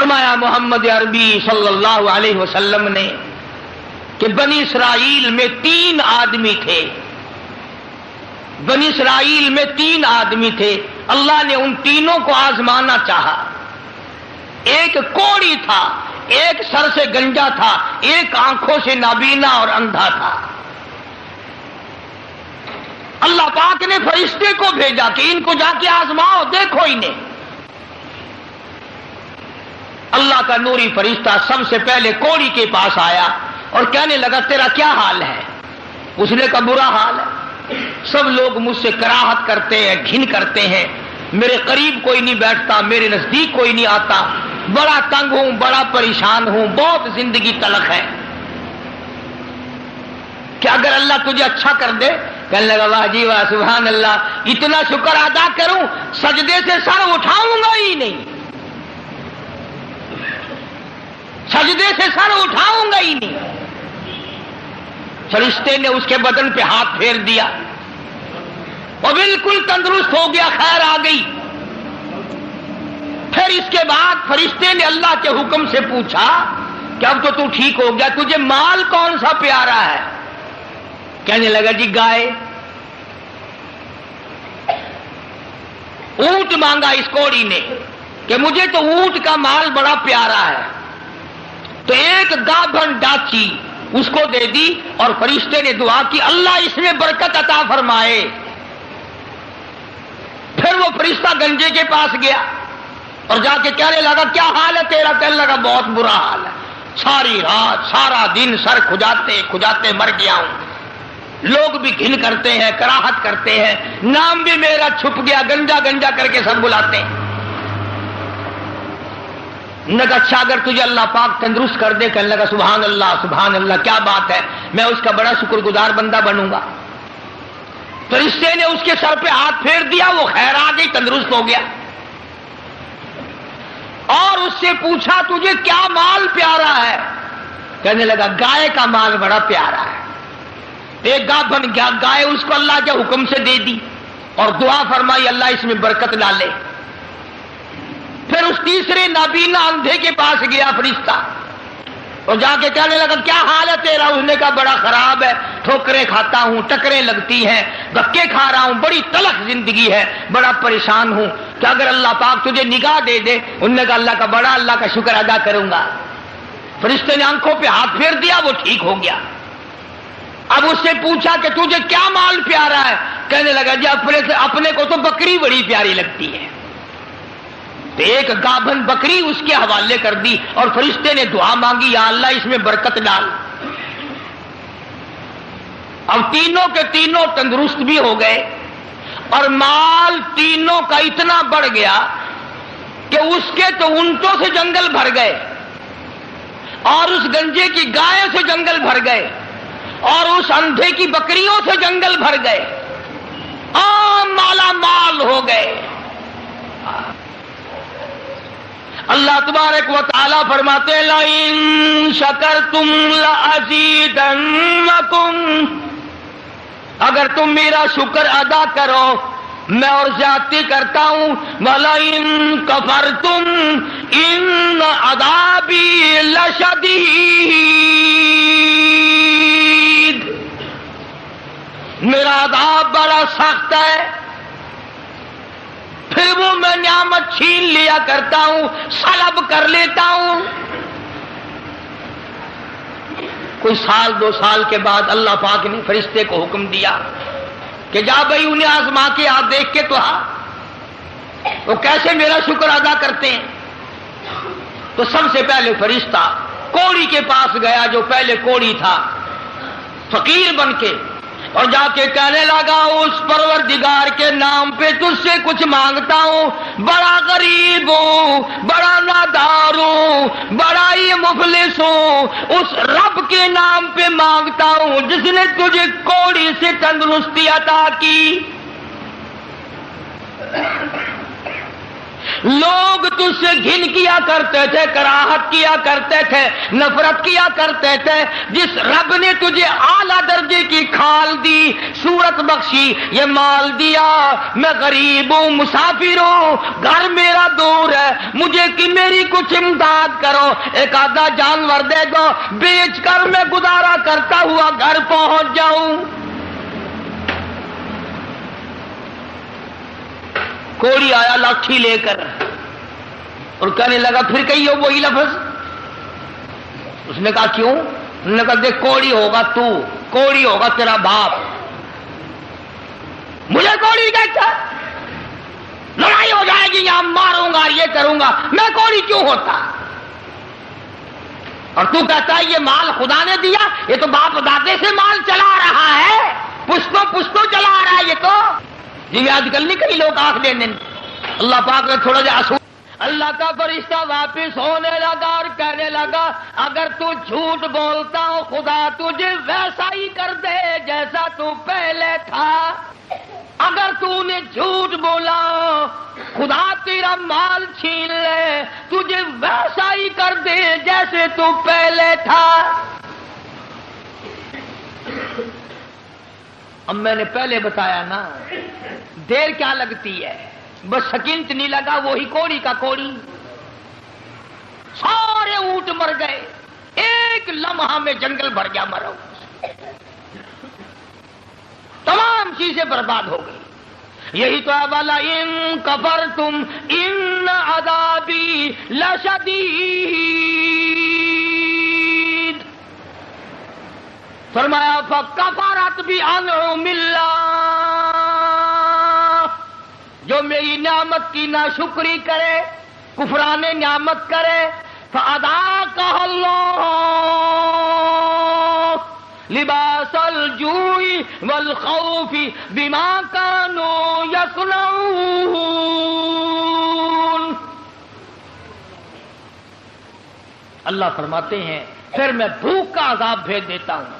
فرمایا محمد عربی صلی اللہ علیہ وسلم نے کہ بنی اسرائیل میں 3 آدمی تھے، بنی اسرائیل میں 3 آدمی تھے، اللہ نے ان تینوں کو آزمانا چاہا۔ ایک کوڑی تھا، ایک سر سے گنجا تھا، ایک آنکھوں سے نابینا اور اندھا تھا۔ اللہ پاک نے فرشتے کو بھیجا کہ ان کو جا کے آزماؤ، دیکھو انہیں۔ اللہ کا نوری فرشتہ سب سے پہلے کوڑی کے پاس آیا اور کہنے لگا تیرا کیا حال ہے؟ اس نے کہا برا حال ہے، سب لوگ مجھ سے کراہت کرتے ہیں، گھن کرتے ہیں، میرے قریب کوئی نہیں بیٹھتا، میرے نزدیک کوئی نہیں آتا، بڑا تنگ ہوں، بڑا پریشان ہوں، بہت زندگی تلخ ہے، کہ اگر اللہ تجھے اچھا کر دے۔ کہنے لگا واہ جی واہ، سبحان اللہ، اتنا شکر ادا کروں سجدے سے سر اٹھاؤں گا ہی نہیں، سجدے سے سر اٹھاؤں گا ہی نہیں۔ فرشتے نے اس کے بدن پہ ہاتھ پھیر دیا اور بالکل تندرست ہو گیا، خیر آ گئی۔ پھر اس کے بعد فرشتے نے اللہ کے حکم سے پوچھا کہ اب تو ٹھیک ہو گیا، تجھے مال کون سا پیارا ہے؟ کہنے لگا جی گائے۔ اونٹ مانگا اس کوڑی نے کہ مجھے تو اونٹ کا مال بڑا پیارا ہے، تو ایک گابھن ڈاچی اس کو دے دی اور فرشتے نے دعا کی اللہ اس میں برکت عطا فرمائے۔ پھر وہ فرشتہ گنجے کے پاس گیا اور جا کے کہنے لگا کیا حال ہے تیرا؟ کہنے لگا بہت برا حال ہے، ساری رات سارا دن سر کھجاتے کھجاتے مر گیا ہوں، لوگ بھی گھن کرتے ہیں، کراہت کرتے ہیں، نام بھی میرا چھپ گیا، گنجا گنجا کر کے سب بلاتے ہیں۔ نے کہا اچھا اگر تجھے اللہ پاک تندرست کر دے؟ کہنے لگا سبحان اللہ کیا بات ہے، میں اس کا بڑا شکر گزار بندہ بنوں گا۔ فرشتے نے اس کے سر پہ ہاتھ پھیر دیا، وہ خیر آ گئی، تندرست ہو گیا۔ اور اس سے پوچھا تجھے کیا مال پیارا ہے؟ کہنے لگا گائے کا مال بڑا پیارا ہے۔ ایک گابھن گائے اس کو اللہ کے حکم سے دے دی اور دعا فرمائی اللہ اس میں برکت ڈالے۔ پھر اس تیسرے نابینا اندھے کے پاس گیا فرشتہ اور جا کے کہنے لگا کیا حال ہے تیرا؟ اس نے کہا بڑا خراب ہے، ٹھوکریں کھاتا ہوں، ٹکریں لگتی ہیں، دھکے کھا رہا ہوں، بڑی تلخ زندگی ہے، بڑا پریشان ہوں، کہ اگر اللہ پاک تجھے نگاہ دے دے؟ انہوں نے کہا اللہ کا شکر ادا کروں گا۔ فرشتے نے آنکھوں پہ ہاتھ پھیر دیا، وہ ٹھیک ہو گیا۔ اب اس سے پوچھا کہ تجھے کیا مال پیارا ہے؟ کہنے لگا جی اپنے کو تو بکری بڑی پیاری لگتی ہے۔ تو ایک گابھن بکری اس کے حوالے کر دی اور فرشتے نے دعا مانگی یا اللہ اس میں برکت ڈال۔ اب تینوں کے تینوں تندرست بھی ہو گئے اور مال تینوں کا اتنا بڑھ گیا کہ اس کے تو اونٹوں سے جنگل بھر گئے اور اس گنجے کی گائے سے جنگل بھر گئے اور اس اندھے کی بکریوں سے جنگل بھر گئے، عام مالا مال ہو گئے۔ اللہ تبارک و تعالیٰ فرماتے ہیں لَئِن شَكَرْتُمْ لَأَزِيدَنَّكُمْ، اگر تم میرا شکر ادا کرو میں اور زیادتی کرتا ہوں، وَلَئِن كَفَرْتُمْ إِنَّ عَذَابِي لَشَدِيدٌ، میرا عذاب بڑا سخت ہے۔ پھر وہ میں نعمت چھین لیا کرتا ہوں، سلب کر لیتا ہوں۔ کوئی سال 2 سال کے بعد اللہ پاک نے فرشتے کو حکم دیا کہ جا بھائی انہیں آزما کے آ، دیکھ کے تو وہ کیسے میرا شکر ادا کرتے ہیں۔ تو سب سے پہلے فرشتہ کوڑی کے پاس گیا جو پہلے کوڑی تھا، فقیر بن کے، اور جا کے کہنے لگا اس پروردگار کے نام پہ تجھ سے کچھ مانگتا ہوں، بڑا غریب ہوں، بڑا نادار ہوں، بڑا ہی مفلس ہوں، اس رب کے نام پہ مانگتا ہوں جس نے تجھے کوڑی سے تندرستی عطا کی۔ لوگ تجھ سے گھن کیا کرتے تھے، کراہت کیا کرتے تھے، نفرت کیا کرتے تھے۔ جس رب نے تجھے اعلیٰ درجے کی کھال دی، صورت بخشی، یہ مال دیا، میں غریب ہوں، مسافر ہوں، گھر میرا دور ہے، مجھے کہ میری کچھ امداد کرو، ایک آدھا جانور دے دو، بیچ کر میں گزارا کرتا ہوا گھر پہنچ جاؤں۔ کوڑی آیا لاٹھی لے کر اور کہنے لگا پھر کہیے وہی لفظ۔ اس نے کہا کیوں؟ انہوں نے کہا دیکھ کوڑی ہوگا تو، کوڑی ہوگا تیرا باپ، مجھے کوڑی کہتا، لڑائی ہو جائے گی، یہاں ماروں گا، یہ کروں گا، میں کوڑی کیوں ہوتا؟ اور تو کہتا ہے یہ مال خدا نے دیا، یہ تو باپ دادے سے مال چلا رہا ہے، پشتوں چلا رہا ہے یہ تو۔ جی آج کل نہیں کئی لوگ آنکھ دینے، اللہ پاک نے تھوڑا جا اصول۔ اللہ کا فرشتہ واپس ہونے لگا اور کہنے لگا اگر تو جھوٹ بولتا ہو خدا تجھے ویسا ہی کر دے جیسا تو پہلے تھا۔ اگر تو نے جھوٹ بولا خدا تیرا مال چھین لے، تجھے ویسا ہی کر دے جیسے تو پہلے تھا۔ اب میں نے پہلے بتایا نا، دیر کیا لگتی ہے، بس سکنت نہیں لگا، وہی کوڑی کا کوڑی، سارے اونٹ مر گئے، ایک لمحہ میں جنگل بھر گیا مرو، تمام چیزیں برباد ہو گئی۔ یہی تو ہے والا ان کفرتم ان عذابی لشدید، فرمایا فکفرت بانعم اللہ، جو میری نعمت کی ناشکری کرے، کفران نعمت کرے، فَأَذَاقَهَا اللَّهُ لباس الجوع والخوف بما كانوا يصنعون۔ اللہ فرماتے ہیں پھر میں بھوک کا عذاب بھیج دیتا ہوں،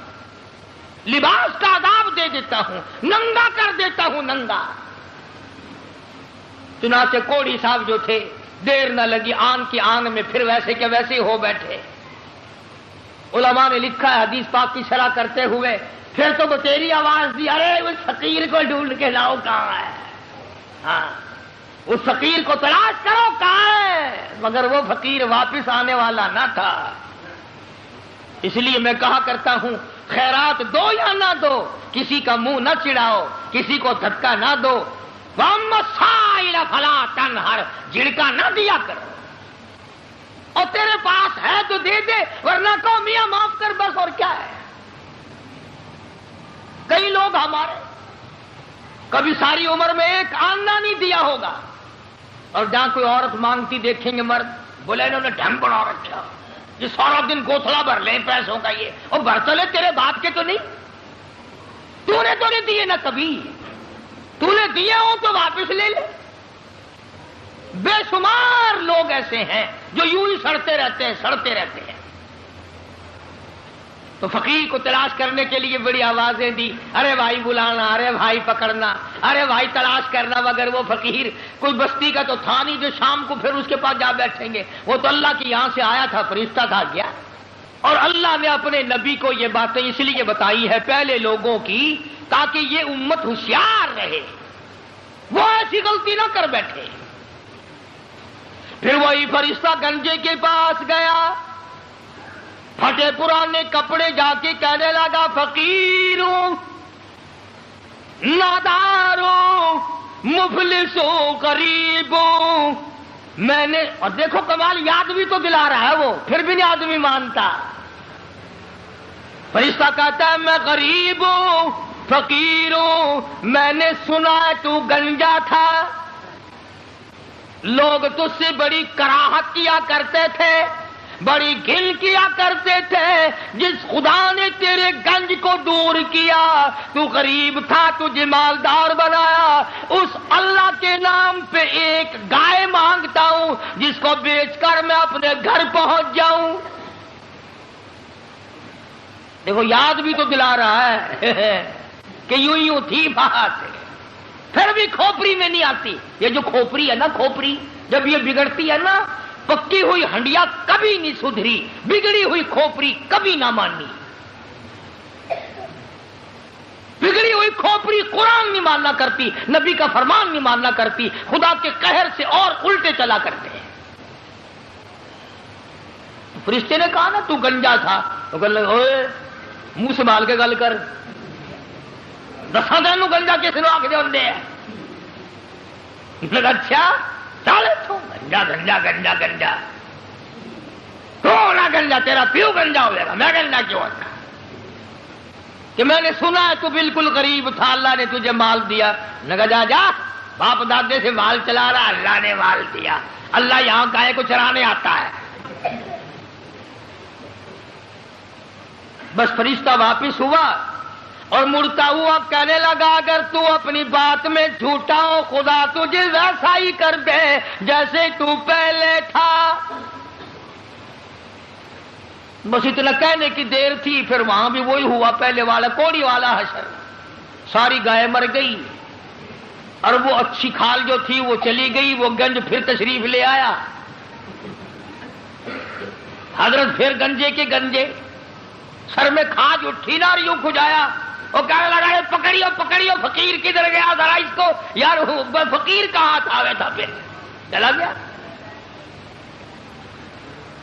لباس کا عذاب دے دیتا ہوں، ننگا کر دیتا ہوں، ننگا۔ چنانچہ کوڑی صاحب جو تھے دیر نہ لگی، آن کی آن میں پھر ویسے کے ویسے ہو بیٹھے۔ علماء نے لکھا ہے حدیث پاک کی شرح کرتے ہوئے، پھر تو بتیری آواز دی ارے اس فقیر کو ڈھونڈ کے لاؤ کہاں ہے، ہاں اس فقیر کو تلاش کرو کہاں ہے، مگر وہ فقیر واپس آنے والا نہ تھا۔ اس لیے میں کہا کرتا ہوں خیرات دو یا نہ دو، کسی کا منہ نہ چڑھاؤ، کسی کو دھکا نہ دو، وَأَمَّا السَّائِلَ فَلَا تَنْهَرْ، جھڑکا نہ دیا کرو، اور تیرے پاس ہے تو دے دے، ورنہ کہو میاں معاف کر بس، اور کیا ہے۔ کئی لوگ ہمارے کبھی ساری عمر میں ایک آنا نہیں دیا ہوگا، اور جہاں کوئی عورت مانگتی دیکھیں گے مرد، بولے انہوں نے ڈھم بڑھا رکھا، یہ سارا دن گوتھلا بھر لیں پیسوں کا، یہ اور برتلے تیرے باپ کے تو نہیں، تو نے تو نہیں دیے نہ کبھی، تو نے دیے ہوں تو واپس لے لے۔ بے شمار لوگ ایسے ہیں جو یوں ہی سڑتے رہتے ہیں، سڑتے رہتے ہیں۔ تو فقیر کو تلاش کرنے کے لیے بڑی آوازیں دی، ارے بھائی بلانا، ارے بھائی پکڑنا، ارے بھائی تلاش کرنا، مگر وہ فقیر کوئی بستی کا تو تھا نہیں جو شام کو پھر اس کے پاس جا بیٹھیں گے، وہ تو اللہ کی یہاں سے آیا تھا، فرشتہ تھا گیا۔ اور اللہ نے اپنے نبی کو یہ باتیں اس لیے بتائی ہے پہلے لوگوں کی، تاکہ یہ امت ہوشیار رہے، وہ ایسی غلطی نہ کر بیٹھے۔ پھر وہی فرشتہ گنجے کے پاس گیا، پھٹے پرانے کپڑے جا کے کہنے لگا فقیروں، ناداروں، مفلسوں، غریبوں، میں نے، اور دیکھو کمال، یاد بھی تو دلا رہا ہے وہ، پھر بھی نہیں آدمی مانتا۔ فرشتہ کہتا ہے میں غریب ہوں، فقیر ہوں، میں نے سنا تو گنجا تھا، لوگ تجھ سے بڑی کراہت کیا کرتے تھے، بڑی گھن کیا کرتے تھے، جس خدا نے تیرے گنج کو دور کیا، تو غریب تھا، تجھے مالدار بنایا، اس اللہ کے نام پہ ایک گائے مانگتا ہوں جس کو بیچ کر میں اپنے گھر پہنچ جاؤں۔ دیکھو یاد بھی تو دلا رہا ہے کہ یوں یوں تھی بات، پھر بھی کھوپری میں نہیں آتی۔ یہ جو کھوپری ہے نا، کھوپری جب یہ بگڑتی ہے نا، پکی ہوئی ہنڈیا کبھی نہیں سدھری، بگڑی ہوئی کھوپڑی کبھی نہ مانی۔ بگڑی ہوئی کھوپڑی قرآن نہیں ماننا کرتی، نبی کا فرمان نہیں ماننا کرتی، خدا کے قہر سے اور الٹے چلا کرتے ہیں۔ فرشتے نے کہا نا تو گنجا تھا، تو کہنے لگا اوئے منہ سنبھال کے گل کر، دساں تینوں گنجا کس نے آکھ دے ہوندے ہیں؟ لگا اچھا چل تو گنجا گنجا گنجا گنجا، تو نہ گنجا، تیرا پیو گنجا ہوئے گا، میں گنجا کیوں ہوتا؟ کہ میں نے سنا ہے تو بالکل غریب تھا، اللہ نے تجھے مال دیا۔ لگا جا جا، باپ دادے سے مال چلا رہا، اللہ نے مال دیا، اللہ یہاں گائے کو چرانے آتا ہے۔ بس فرشتہ واپس ہوا اور مڑتا ہوا کہنے لگا اگر تو اپنی بات میں جھوٹا ہو خدا تجھے ویسا ہی کر دے جیسے تو پہلے تھا۔ بس اتنا کہنے کی دیر تھی، پھر وہاں بھی وہی ہوا پہلے والا کوڑی والا حشر، ساری گائے مر گئی اور وہ اچھی کھال جو تھی وہ چلی گئی۔ وہ گنج پھر تشریف لے آیا، حضرت پھر گنجے کے گنجے، سر میں کھاج اٹھی نا، یوں کھجایا، وہ کہنے لگا پکڑیو پکڑیو، فقیر کدھر گیا ذرا اس کو، یار فقیر کہاں تھا؟ تھا پھر چلا گیا۔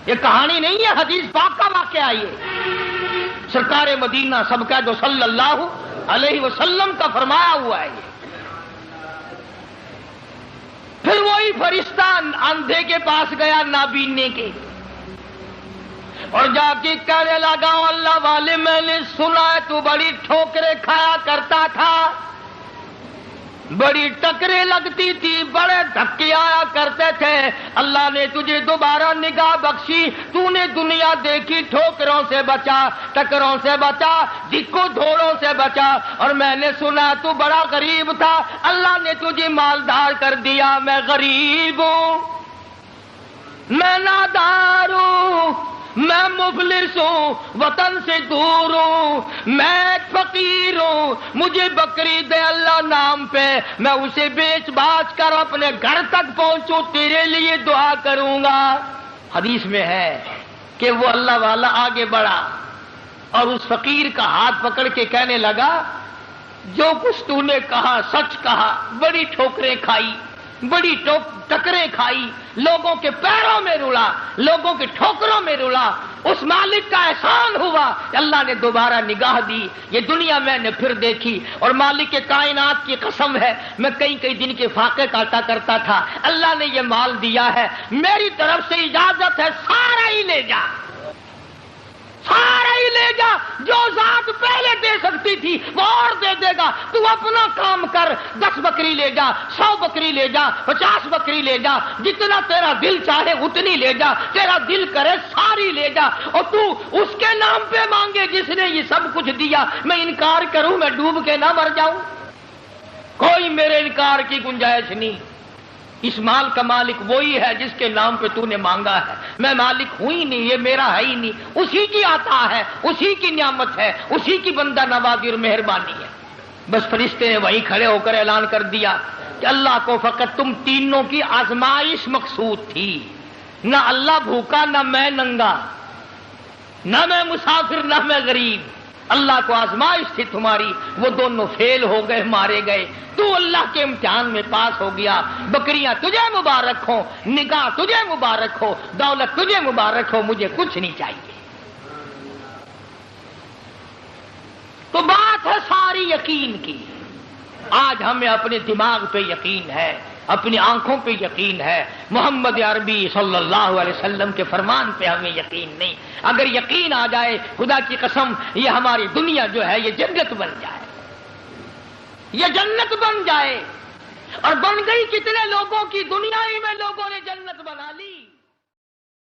یہ کہانی نہیں ہے، حدیث پاک کا واقعہ یہ، سرکار مدینہ سب کا جو صلی اللہ علیہ وسلم کا فرمایا ہوا ہے یہ۔ پھر وہی فرشتہ اندھے کے پاس گیا نابینے کے، اور جا کے کہنے لگا اللہ والے میں نے سنا ہے تو بڑی ٹھوکریں کھایا کرتا تھا، بڑی ٹکریں لگتی تھی، بڑے دھکے آیا کرتے تھے، اللہ نے تجھے دوبارہ نگاہ بخشی، تو نے دنیا دیکھی، ٹھوکروں سے بچا، ٹکروں سے بچا، دکوں دھوڑوں سے بچا، اور میں نے سنا تو بڑا غریب تھا، اللہ نے تجھے مالدار کر دیا، میں غریب ہوں، میں نادار ہوں، میں مفلس ہوں، وطن سے دور ہوں، میں فقیر ہوں، مجھے بکری دے اللہ نام پہ، میں اسے بیچ باچ کر اپنے گھر تک پہنچوں، تیرے لیے دعا کروں گا۔ حدیث میں ہے کہ وہ اللہ والا آگے بڑھا اور اس فقیر کا ہاتھ پکڑ کے کہنے لگا جو کچھ تو نے کہا سچ کہا، بڑی ٹھوکریں کھائی، بڑی ٹکریں کھائی، لوگوں کے پیروں میں رلا، لوگوں کے ٹھوکروں میں رلا، اس مالک کا احسان ہوا، اللہ نے دوبارہ نگاہ دی، یہ دنیا میں نے پھر دیکھی، اور مالک کے کائنات کی قسم ہے میں کئی دن کے فاقے کاٹا کرتا تھا، اللہ نے یہ مال دیا ہے، میری طرف سے اجازت ہے سارا ہی لے جا، سارا ہی لے جا، جو ذات پہلے دے سکتی تھی وہ اور دے دے گا، تو اپنا کام کر، 10 بکری لے جا، 100 بکری لے جا، 50 بکری لے جا، جتنا تیرا دل چاہے اتنی لے جا، تیرا دل کرے ساری لے جا، اور تو اس کے نام پہ مانگے جس نے یہ سب کچھ دیا، میں انکار کروں میں ڈوب کے نہ مر جاؤں؟ کوئی میرے انکار کی گنجائش نہیں، اس مال کا مالک وہی ہے جس کے نام پہ تو نے مانگا ہے، میں مالک ہوں ہی نہیں، یہ میرا ہے ہی نہیں، اسی کی عطا ہے، اسی کی نعمت ہے، اسی کی بندہ نوازی اور مہربانی ہے۔ بس فرشتے نے وہیں کھڑے ہو کر اعلان کر دیا کہ اللہ کو فقط تم تینوں کی آزمائش مقصود تھی، نہ اللہ بھوکا، نہ میں ننگا، نہ میں مسافر، نہ میں غریب، اللہ کو آزمائش تھی تمہاری، وہ دونوں فیل ہو گئے، مارے گئے، تو اللہ کے امتحان میں پاس ہو گیا، بکریاں تجھے مبارک ہو، نگاہ تجھے مبارک ہو، دولت تجھے مبارک ہو، مجھے کچھ نہیں چاہیے۔ تو بات ہے ساری یقین کی، آج ہمیں اپنے دماغ پہ یقین ہے، اپنی آنکھوں پہ یقین ہے، محمد عربی صلی اللہ علیہ وسلم کے فرمان پہ ہمیں یقین نہیں۔ اگر یقین آ جائے خدا کی قسم یہ ہماری دنیا جو ہے یہ جنت بن جائے، یہ جنت بن جائے، اور بن گئی۔ کتنے